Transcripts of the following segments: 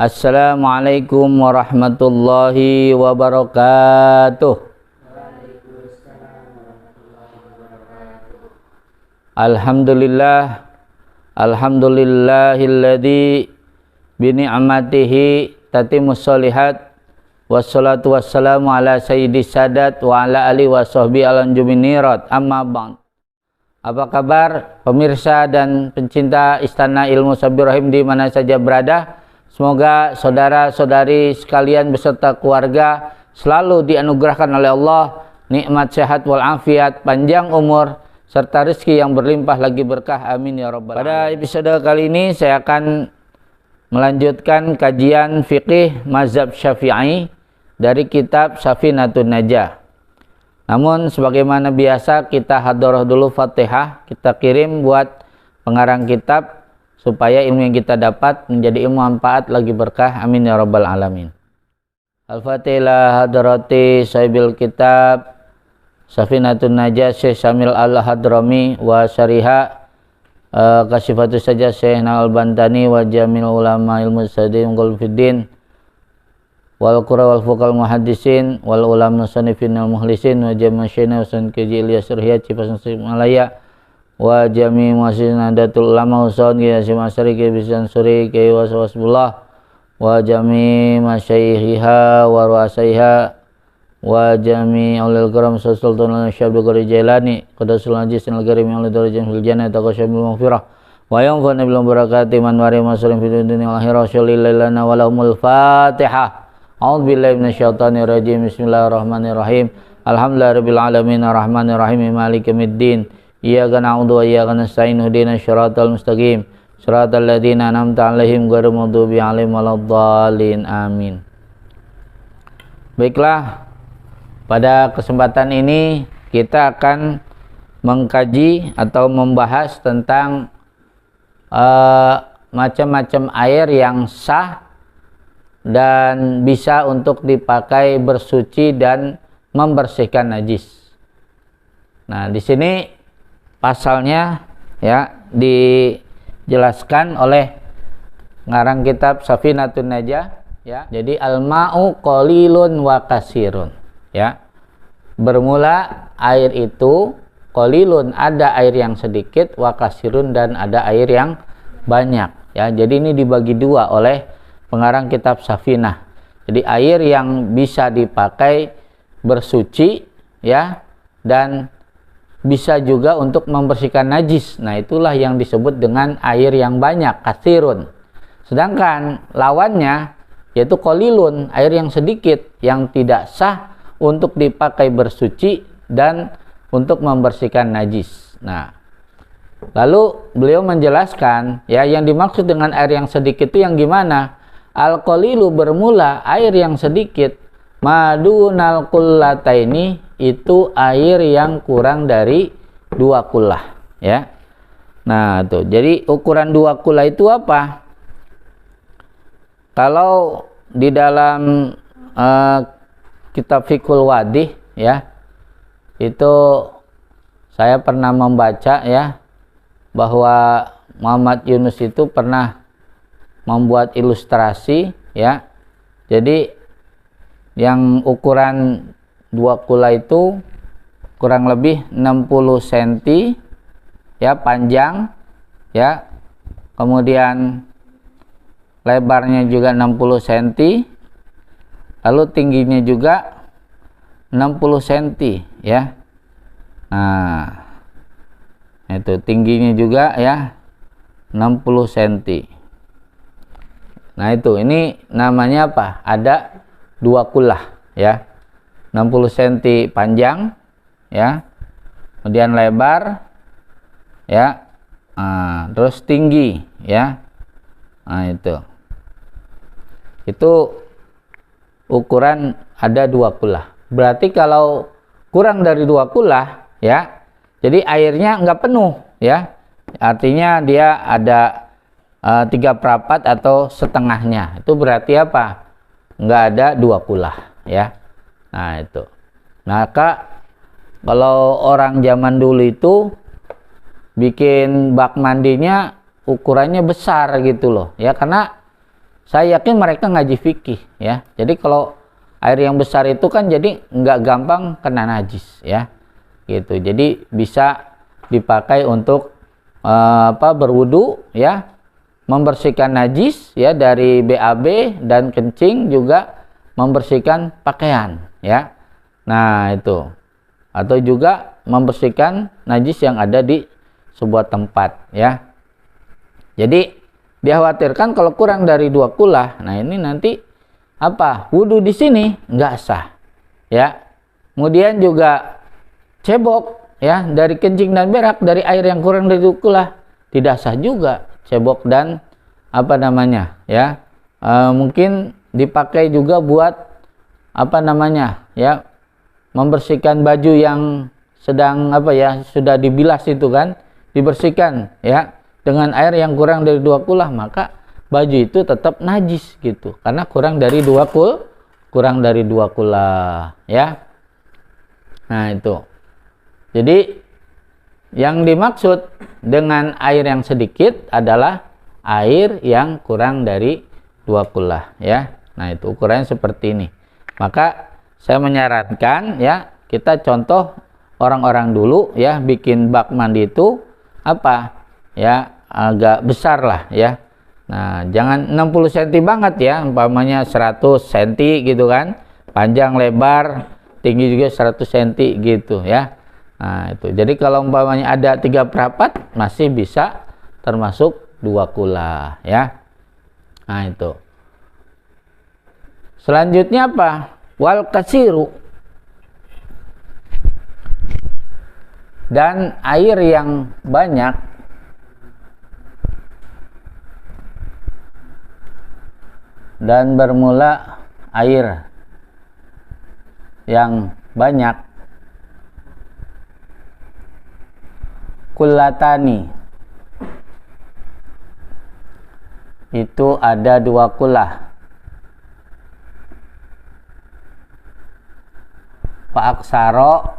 Assalamualaikum warahmatullahi wabarakatuh. Alhamdulillah, alhamdulillahilladzi bini'amatihi tatimmus sholihat, wassalatu wassalamu ala sayyidis sadat wa ala alihi wa sahbihi alanjuminirat, amma ba'd. Apa kabar pemirsa dan pencinta Istana Ilmu Sabir Rahim di mana saja berada? Semoga saudara-saudari sekalian beserta keluarga selalu dianugerahkan oleh Allah nikmat sehat walafiat, panjang umur, serta rezeki yang berlimpah lagi berkah. Amin ya rabbal alamin. Pada episode kali ini saya akan melanjutkan kajian fikih mazhab Syafi'i dari kitab Safinatun Najah. Namun sebagaimana biasa kita hadharah dulu Fatihah, kita kirim buat pengarang kitab supaya ilmu yang kita dapat menjadi ilmu manfaat lagi berkah. Amin ya rabbal alamin. Al-Fatihah hadrati sahibil kitab Safinatun Najah Syekh Syamil Al-Hadrami wa syariha kasifatu saja Syekh Al-Bantani wa jamil ulama ilmu sadim qulfiddin wal qura wal fuqal muhaddisin wal ulama sanifin al muhlisin wa jami' syayna usan keji Ilyas Rihya Cipasan Malaya wa jami' muassin nadatul ulama usan ya simasari ke bisan suri ke wasbullah wa jami' masyayikha wa ru'asaiha wa jami' ulil karam sultan al-syabdu qari jailani qadasul najis al-karim al darajat fil jannah taqasyamul maghfirah wa yanfa'na bil barakati man wari masalim fid dunya wal akhirah shallallahu wa lahumul fatihah. A'udzubillahi minasyaitonir rajim. Bismillahirrahmanirrahim. Alhamdulillahirabbil alamin arrahmanir rahim maliki yaumiddin. Iyyaka na'budu wa iyyaka nasta'in ihdinas siratal mustaqim siratal ladzina an'amta 'alaihim ghairil maghdubi 'alaihim waladdallin. Amin. Baiklah, pada kesempatan ini kita akan mengkaji atau membahas tentang macam-macam air yang sah dan bisa untuk dipakai bersuci dan membersihkan najis. Nah, di sini pasalnya ya dijelaskan oleh ngarang kitab Safinatun Najah ya. Jadi al-ma'u qalilun wa kasirun ya. Bermula air itu qalilun, ada air yang sedikit, wa kasirun, dan ada air yang banyak ya. Jadi ini dibagi dua oleh pengarang kitab Safinah. Jadi air yang bisa dipakai bersuci ya, dan bisa juga untuk membersihkan najis. Nah, itulah yang disebut dengan air yang banyak, katsirun. Sedangkan lawannya yaitu qalilun, air yang sedikit, yang tidak sah untuk dipakai bersuci dan untuk membersihkan najis. Nah, lalu beliau menjelaskan ya, yang dimaksud dengan air yang sedikit itu yang gimana? Al-qalilu bermula air yang sedikit, madunal qullataini, itu air yang kurang dari 2 kullah ya. Nah, tuh. Jadi ukuran 2 kullah itu apa? Kalau di dalam kitab Fiqhul Wadih ya, itu saya pernah membaca ya, bahwa Muhammad Yunus itu pernah membuat ilustrasi ya. Jadi yang ukuran 2 kula itu kurang lebih 60 cm ya panjang ya, kemudian lebarnya juga 60 cm, lalu tingginya juga 60 cm ya. Nah, itu tingginya juga ya 60 cm. Nah, itu ini namanya apa? Ada 2 kullah ya. 60 cm panjang ya, kemudian lebar ya, terus tinggi ya. Nah, itu ukuran ada 2 kullah. Berarti kalau kurang dari 2 kullah ya, jadi airnya nggak penuh ya, artinya dia ada 3/4 atau setengahnya. Itu berarti apa? Nggak ada 2 kullah ya. Nah, itu. Nah, kalau orang zaman dulu itu bikin bak mandinya ukurannya besar gitu loh ya, karena saya yakin mereka ngaji fikih ya. Jadi kalau air yang besar itu kan jadi nggak gampang kena najis ya. Gitu. Jadi bisa dipakai untuk berwudu ya, membersihkan najis ya dari BAB dan kencing, juga membersihkan pakaian ya. Nah, itu. Atau juga membersihkan najis yang ada di sebuah tempat ya. Jadi dikhawatirkan kalau kurang dari 2 kulah, nah ini nanti wudu di sini nggak sah ya. Kemudian juga cebok ya, dari kencing dan berak dari air yang kurang dari 2 kulah tidak sah juga cebok dan ya. Mungkin dipakai juga buat ya, membersihkan baju yang sedang sudah dibilas itu kan, dibersihkan ya dengan air yang kurang dari 2 kulah, maka baju itu tetap najis gitu karena kurang dari 2 kulah ya. Nah, itu. Jadi yang dimaksud dengan air yang sedikit adalah air yang kurang dari 2 kulah ya. Nah, itu ukurannya seperti ini. Maka saya menyarankan ya, kita contoh orang-orang dulu ya, bikin bak mandi itu ya, agak besar lah ya. Nah, jangan 60 cm banget ya, umpamanya 100 cm gitu kan, panjang lebar tinggi juga 100 cm gitu ya. Nah, itu. Jadi kalau umpamanya ada 3/4 masih bisa termasuk 2 kulah ya. Nah, itu. Selanjutnya wal kasiru, dan air yang banyak dan bermula air yang banyak. Kullatani, itu ada 2 kulah. Fa'aksaro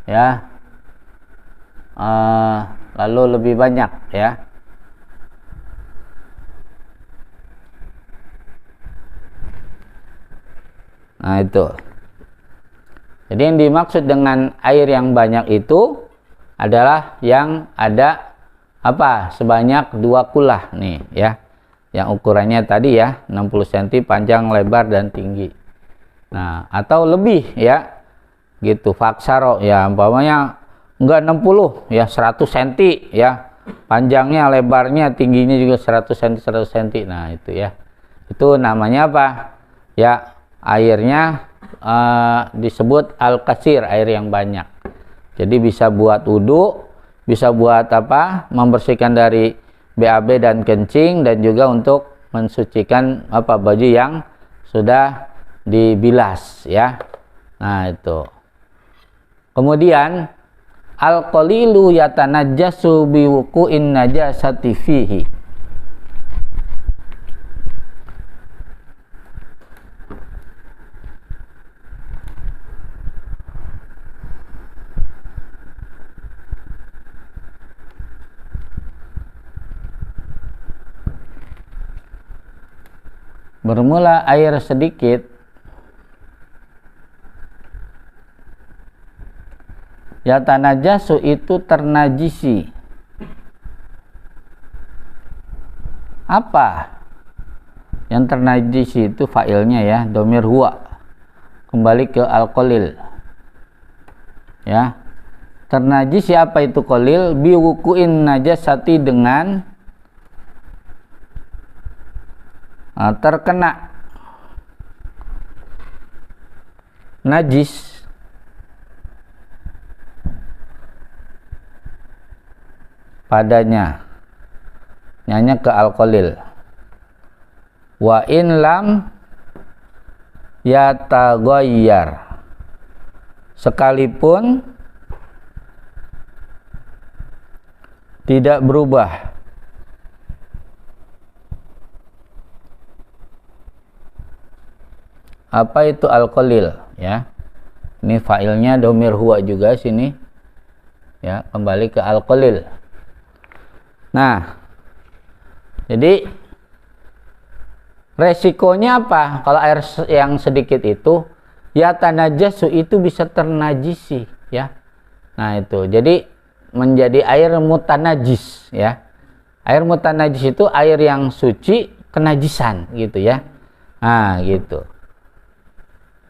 ya, lalu lebih banyak ya. Nah, itu. Jadi yang dimaksud dengan air yang banyak itu adalah yang ada sebanyak 2 kulah nih ya, yang ukurannya tadi ya 60 cm panjang lebar dan tinggi. Nah, atau lebih ya gitu, faksaro ya, umpamanya enggak 60 ya, 100 cm ya, panjangnya lebarnya tingginya juga 100 cm 100 cm. Nah, itu ya, itu namanya ya, airnya disebut al-kasir, air yang banyak. Jadi bisa buat wudu, bisa buat membersihkan dari BAB dan kencing, dan juga untuk mensucikan baju yang sudah dibilas ya. Nah, itu. Kemudian al-qalilu yatanajjasu biwuqu'in najasati fihi. Bermula air sedikit yatanajasu, itu ternajisi. Apa yang ternajisi? Itu fa'ilnya ya, domir huwa, kembali ke al-qalil ya. Ternajisi apa itu qalil? Biwuku'in najasati, dengan terkena najis padanya, nyanyi ke al-qalil. Wa in lam yataghayyar, sekalipun tidak berubah. Apa itu al-qalil ya? Ini failnya domir huwa juga sini ya, kembali ke al-qalil. Nah, jadi resikonya apa? Kalau air yang sedikit itu, ya tanajasu itu bisa ternajisi, ya. Nah itu, jadi menjadi air mutanajis, ya. Air mutanajis itu air yang suci kenajisan, gitu ya. Nah gitu.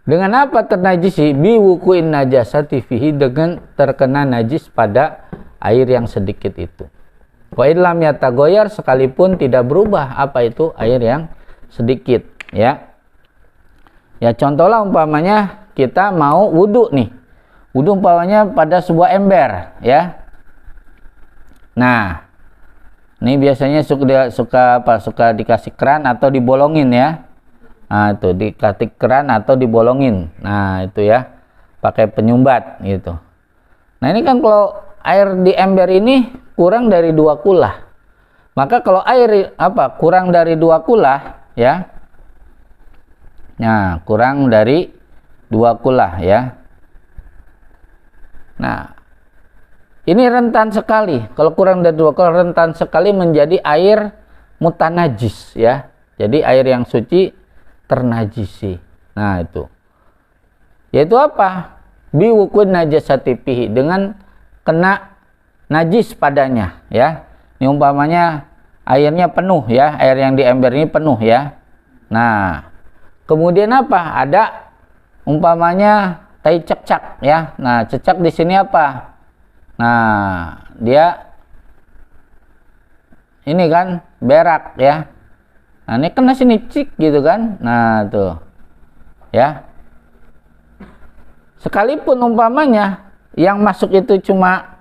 Dengan apa ternajisi? Biwukuin najasati fihi, dengan terkena najis pada air yang sedikit itu. Wa illam yatagoyar, sekalipun tidak berubah apa itu air yang sedikit, ya. Ya contohlah umpamanya kita mau wudhu nih. Wudhu umpamanya pada sebuah ember, ya. Nah, ini biasanya suka dikasih keran atau dibolongin, ya. Nah, itu dikasih keran atau dibolongin. Nah, itu ya. Pakai penyumbat gitu. Nah, ini kan kalau air di ember ini kurang dari 2 kulah. Maka kalau air kurang dari 2 kulah, ya. Nah, kurang dari 2 kulah, ya. Nah, ini rentan sekali. Kalau kurang dari 2 kulah, rentan sekali menjadi air mutanajis, ya. Jadi air yang suci ternajisi. Nah, itu. Yaitu apa? Biwukun najasati fihi, dengan kena najis padanya, ya. Ini umpamanya airnya penuh, ya. Air yang di ember ini penuh, ya. Nah, kemudian apa? Ada umpamanya tai cecak, ya. Nah, cecak di sini apa? Nah, dia ini kan berak, ya. Nah, ini kena sini cik gitu kan. Nah, tuh. Ya. Sekalipun umpamanya yang masuk itu cuma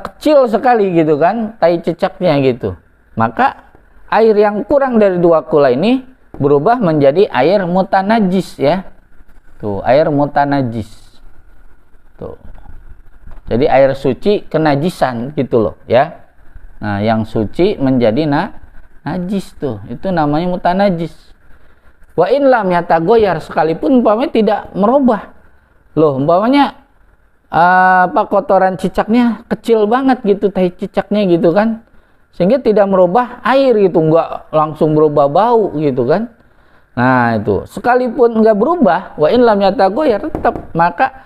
kecil sekali gitu kan, tai cecaknya gitu. Maka air yang kurang dari 2 kula ini berubah menjadi air mutanajis, ya. Tuh, air mutanajis. Tuh. Jadi air suci kenajisan gitu loh, ya. Nah, yang suci menjadi najis tuh. Itu namanya mutanajis. Wa in lam yatagoyar, sekalipun umpamanya tidak merubah. Loh, umpamanya kotoran cicaknya kecil banget gitu, tai cicaknya gitu kan. Sehingga tidak merubah air gitu, enggak langsung berubah bau gitu kan. Nah, itu. Sekalipun enggak berubah, wa in lam yatagoyar, tetap, maka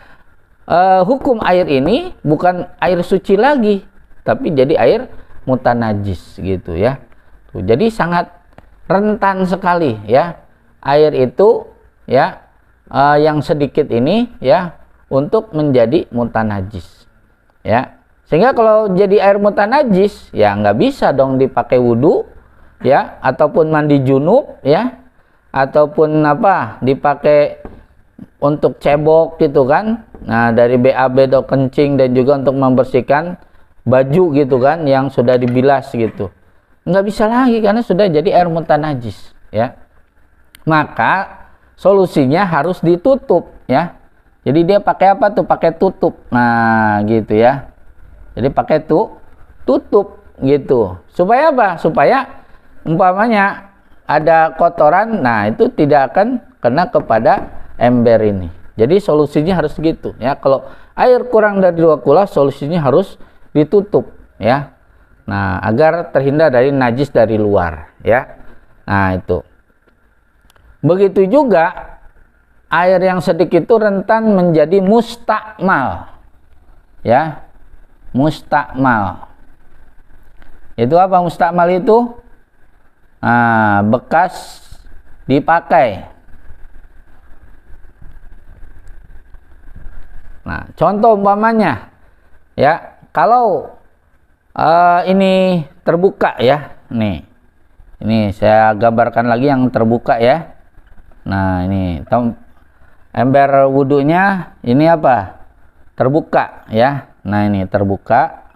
hukum air ini bukan air suci lagi, tapi jadi air mutanajis gitu, ya. Tuh, jadi sangat rentan sekali, ya. Air itu, ya, yang sedikit ini, ya, untuk menjadi mutanajis, ya. Sehingga kalau jadi air mutanajis, ya nggak bisa dong dipakai wudhu, ya, ataupun mandi junub, ya, ataupun dipakai untuk cebok gitu kan. Nah, dari BAB atau kencing, dan juga untuk membersihkan baju gitu kan yang sudah dibilas gitu. Nggak bisa lagi karena sudah jadi air mutanajis, ya. Maka solusinya harus ditutup, ya. Jadi dia pakai apa tuh? Pakai tutup. Nah, gitu ya. Jadi pakai tutup gitu. Supaya apa? Supaya umpamanya ada kotoran, nah itu tidak akan kena kepada ember ini. Jadi solusinya harus gitu, ya. Kalau air kurang dari 2 kula, solusinya harus ditutup, ya. Nah, agar terhindar dari najis dari luar, ya. Nah, itu. Begitu juga air yang sedikit itu rentan menjadi mustakmal, ya. Mustakmal itu apa? Mustakmal itu bekas dipakai. Nah, contoh umpamanya, ya, kalau ini terbuka, ya. Ini saya gambarkan lagi yang terbuka, ya. Nah, ini ember wudhunya ini apa? Terbuka, ya. Nah, ini terbuka.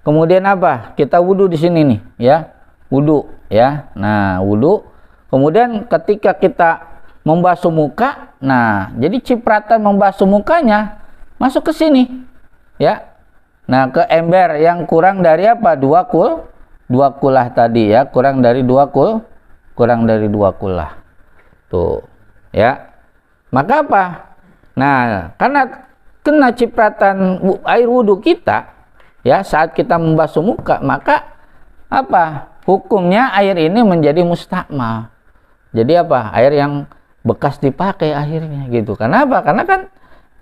Kemudian apa? Kita wudhu di sini nih, ya. Wudhu, ya. Nah, wudhu. Kemudian ketika kita membasuh muka, nah, jadi cipratan membasuh mukanya masuk ke sini, ya. Nah, ke ember yang kurang dari apa? 2 kulah tadi, ya. Kurang dari 2 kulah. Tuh, ya. Maka apa? Nah, karena kena cipratan air wudhu kita, ya, saat kita membasuh muka, maka apa? Hukumnya air ini menjadi mustakmal. jadi apa? Air yang bekas dipakai akhirnya gitu. Kenapa? Karena kan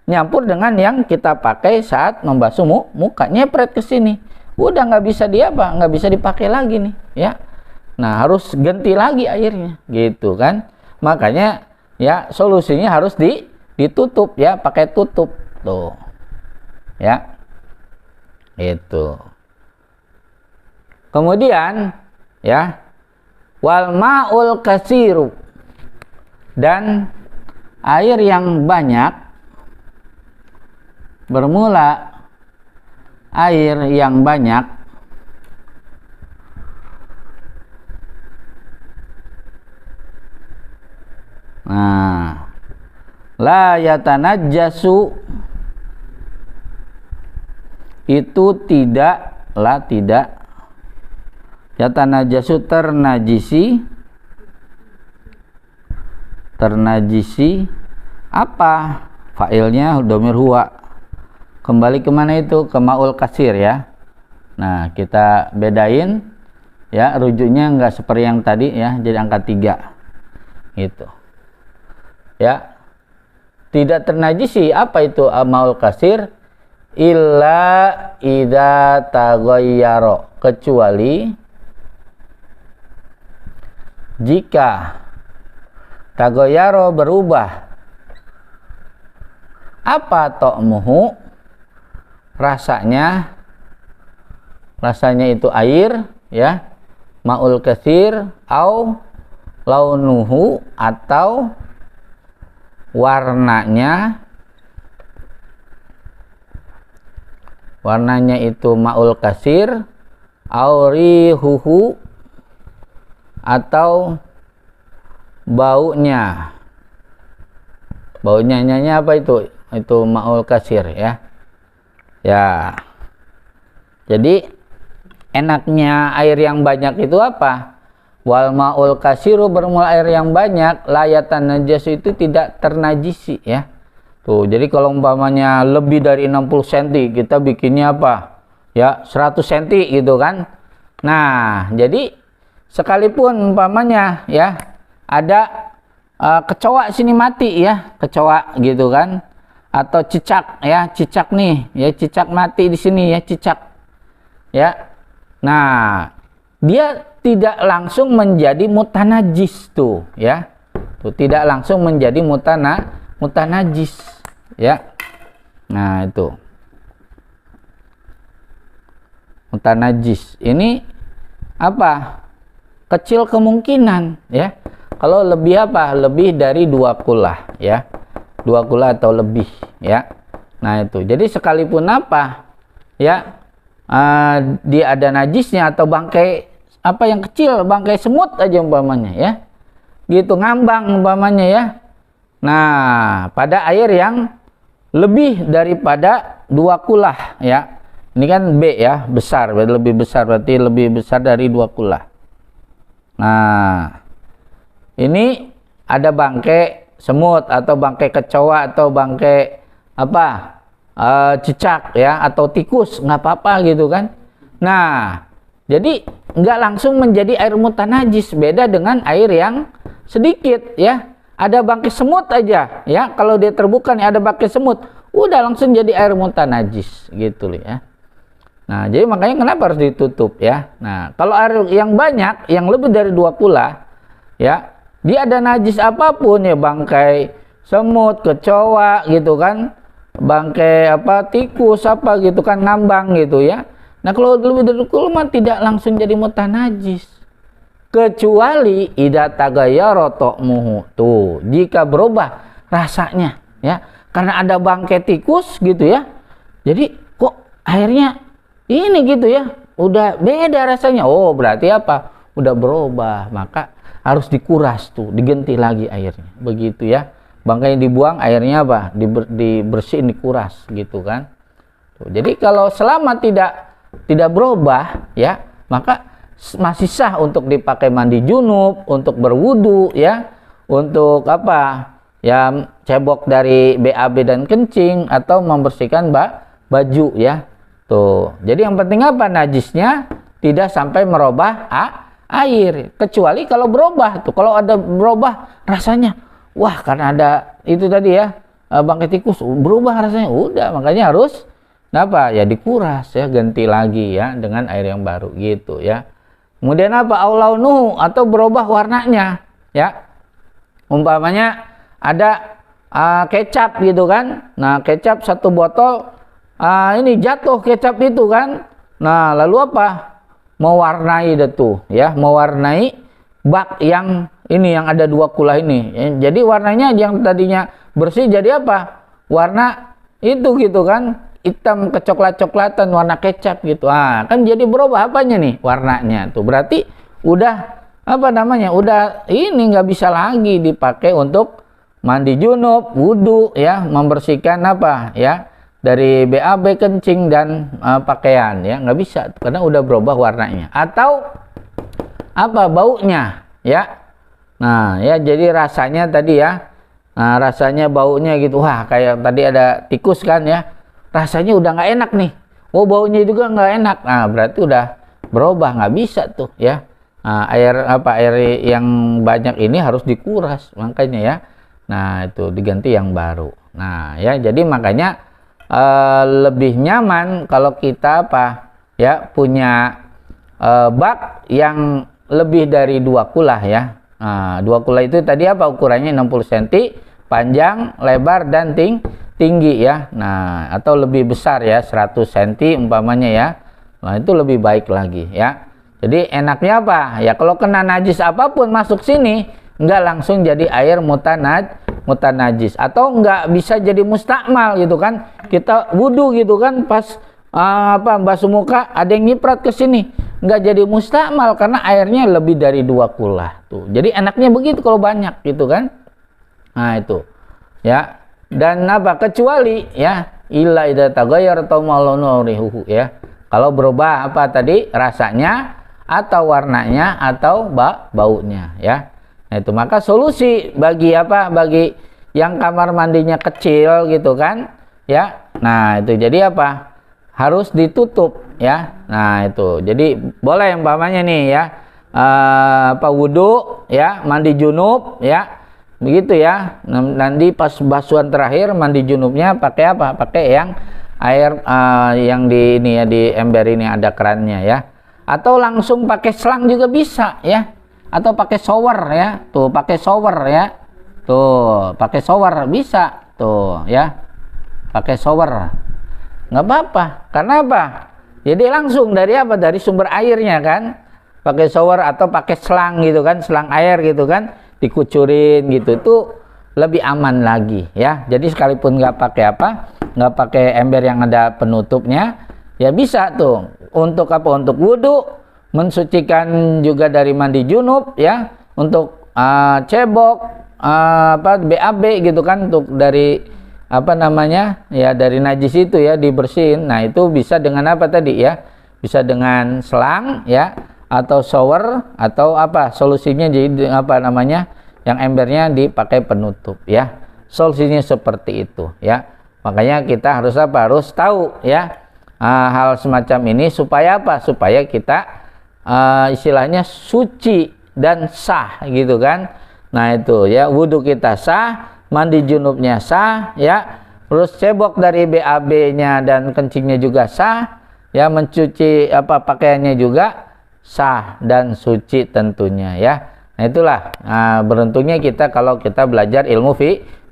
nyampur dengan yang kita pakai saat membasuh muka, nyepret ke sini. Udah nggak bisa nggak bisa dipakai lagi nih, ya. Nah, harus ganti lagi airnya, gitu kan. Makanya ya solusinya harus ditutup ya, pakai tutup tuh. Ya. Itu. Kemudian ya, wal ma'ul katsiru, dan air yang banyak, bermula air yang banyak la yatanajjasu, itu tidak yatanajjasu, ternajisi apa? Fa'ilnya dhamir huwa, kembali kemana itu? Ke ma'ul kasir ya. Nah, kita bedain ya, rujuknya enggak seperti yang tadi ya, jadi angka 3 gitu ya. Tidak ternajisi apa itu ma'ul kasir? Illa idza taghayyara, kecuali jika taghayyara berubah. Apa ta'muhu? Rasanya itu air ya, ma'ul katsir, au launuhu, atau warnanya itu ma'ul katsir, au rihuhu, atau baunya apa itu ma'ul katsir ya. Jadi enaknya air yang banyak itu apa? Wal ma'ul katsiru, bermula air yang banyak, la yatanajjasu, itu tidak ternajisi ya. Tuh, jadi kalau umpamanya lebih dari 60 cm, kita bikinnya apa? Ya, 100 cm gitu kan. Nah, jadi sekalipun umpamanya ya ada kecoa sini mati ya, kecoa gitu kan, atau cicak ya, cicak nih ya, cicak mati di sini ya, cicak ya. Nah, dia tidak langsung menjadi mutanajis tuh ya, tuh tidak langsung menjadi mutanajis ya. Nah, itu mutanajis ini apa? Kecil kemungkinan ya, kalau lebih apa? Lebih dari 2 kulah ya, 2 kulah atau lebih ya. Nah, itu jadi sekalipun apa ya, dia ada najisnya, atau bangkai apa yang kecil, bangkai semut aja umpamanya ya, gitu, ngambang umpamanya ya. Nah, pada air yang lebih daripada 2 kulah ya, ini kan B ya, besar, lebih besar, berarti lebih besar dari 2 kulah. Nah, ini ada bangkai semut atau bangkai kecoa atau bangkai apa, cicak ya, atau tikus, nggak apa-apa gitu kan. Nah, jadi nggak langsung menjadi air mutanajis, beda dengan air yang sedikit ya. Ada bangkai semut aja ya, kalau dia terbuka nih ada bangkai semut, udah langsung jadi air mutanajis gitu loh ya. Nah, jadi makanya kenapa harus ditutup ya. Nah, kalau air yang banyak, yang lebih dari 2 kulah ya, dia ada najis apapun ya, bangkai semut, kecoa gitu kan, bangkai apa, tikus apa gitu kan, ngambang gitu ya. Nah, kalau lebih dari 2 kulah tidak langsung jadi mutanajis, kecuali idza taghayyara ta'muhu, tuh jika berubah rasanya ya, karena ada bangkai tikus gitu ya, jadi kok airnya ini gitu ya, udah beda rasanya. Oh, berarti apa? Udah berubah, maka harus dikuras tuh, diganti lagi airnya, begitu ya. Bangkai dibuang, airnya apa? Dibersihin, dikuras gitu kan. Tuh, jadi kalau selama tidak berubah ya, maka masih sah untuk dipakai mandi junub, untuk berwudu ya, untuk apa ya, cebok dari BAB dan kencing, atau membersihkan baju ya. Tuh, jadi yang penting apa? Najisnya tidak sampai merubah air, kecuali kalau berubah tuh. Kalau ada berubah rasanya, wah karena ada itu tadi ya, bangkai tikus berubah rasanya, udah makanya harus apa ya, dikuras ya, ganti lagi ya dengan air yang baru gitu ya. Kemudian apa, aulaunu, atau berubah warnanya ya, umpamanya ada kecap gitu kan. Nah kecap satu botol ini jatuh kecap itu kan. Nah lalu apa, mewarnai itu ya, mewarnai bak yang ini yang ada 2 kulah ini. Jadi warnanya yang tadinya bersih jadi apa, warna itu gitu kan, hitam kecoklat-coklatan, warna kecap gitu. Kan jadi berubah apanya nih, warnanya tuh. Berarti udah apa namanya, udah ini nggak bisa lagi dipakai untuk mandi junub, wudu ya, membersihkan apa ya, dari BAB, kencing dan pakaian ya, nggak bisa karena udah berubah warnanya. Atau apa, baunya ya. Nah ya, jadi rasanya tadi ya, nah rasanya baunya gitu, wah kayak tadi ada tikus kan ya, rasanya udah nggak enak nih, oh baunya juga nggak enak. Nah berarti udah berubah, nggak bisa tuh ya. Nah, air yang banyak ini harus dikuras makanya ya. Nah itu diganti yang baru. Nah ya, jadi makanya lebih nyaman kalau kita apa ya, punya bak yang lebih dari 2 kulah ya. 2 kulah itu tadi apa, ukurannya 60 cm panjang, lebar dan tinggi ya. Nah atau lebih besar ya, 100 cm umpamanya ya. Nah itu lebih baik lagi ya. Jadi enaknya apa ya, kalau kena najis apapun masuk sini, nggak langsung jadi air mutanajis, atau nggak bisa jadi mustakmal gitu kan. Kita wudu gitu kan, pas basuh muka ada yang nyiprat ke sini, nggak jadi mustakmal karena airnya lebih dari 2 kulah tuh. Jadi enaknya begitu kalau banyak gitu kan. Nah itu ya. Dan apa, kecuali ya, illa idza taghayyara ta'amuhu ya, kalau berubah apa tadi, rasanya atau warnanya atau baunya ya. Nah itu, maka solusi bagi apa, bagi yang kamar mandinya kecil gitu kan ya. Nah itu jadi apa, harus ditutup ya. Nah itu jadi boleh umpamanya nih ya, wudu ya, mandi junub ya, begitu ya. Nanti pas basuhan terakhir mandi junubnya pakai apa, pakai yang air yang di ini ya, di ember ini ada kerannya ya. Atau langsung pakai selang juga bisa ya, atau pakai shower ya, tuh pakai shower ya, tuh pakai shower bisa tuh ya, pakai shower nggak apa-apa. Karena apa, jadi langsung dari apa, dari sumber airnya kan, pakai shower atau pakai selang gitu kan, selang air gitu kan, dikucurin gitu, itu lebih aman lagi ya. Jadi sekalipun nggak pakai apa, nggak pakai ember yang ada penutupnya ya, bisa tuh untuk apa, untuk wudu, mensucikan juga dari mandi junub ya, untuk cebok, BAB gitu kan, untuk dari apa namanya ya, dari najis itu ya, dibersihin. Nah itu bisa dengan apa tadi ya, bisa dengan selang ya, atau shower, atau apa solusinya, jadi apa namanya, yang embernya dipakai penutup ya. Solusinya seperti itu ya. Makanya kita harus apa, harus tahu ya hal semacam ini supaya apa, supaya kita istilahnya suci dan sah gitu kan. Nah itu ya, wudhu kita sah, mandi junubnya sah ya, terus cebok dari BAB-nya dan kencingnya juga sah ya, mencuci apa pakaiannya juga sah dan suci tentunya ya. Nah itulah beruntungnya kita kalau kita belajar ilmu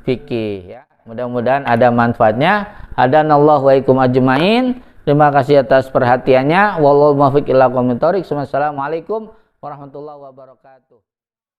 fikih ya. Mudah-mudahan ada manfaatnya. Hadanallahu wa ikum ajmain. Terima kasih atas perhatiannya. Wallahu muwaffiq ila aqwamit thoriq. Wassalamualaikum warahmatullahi wabarakatuh.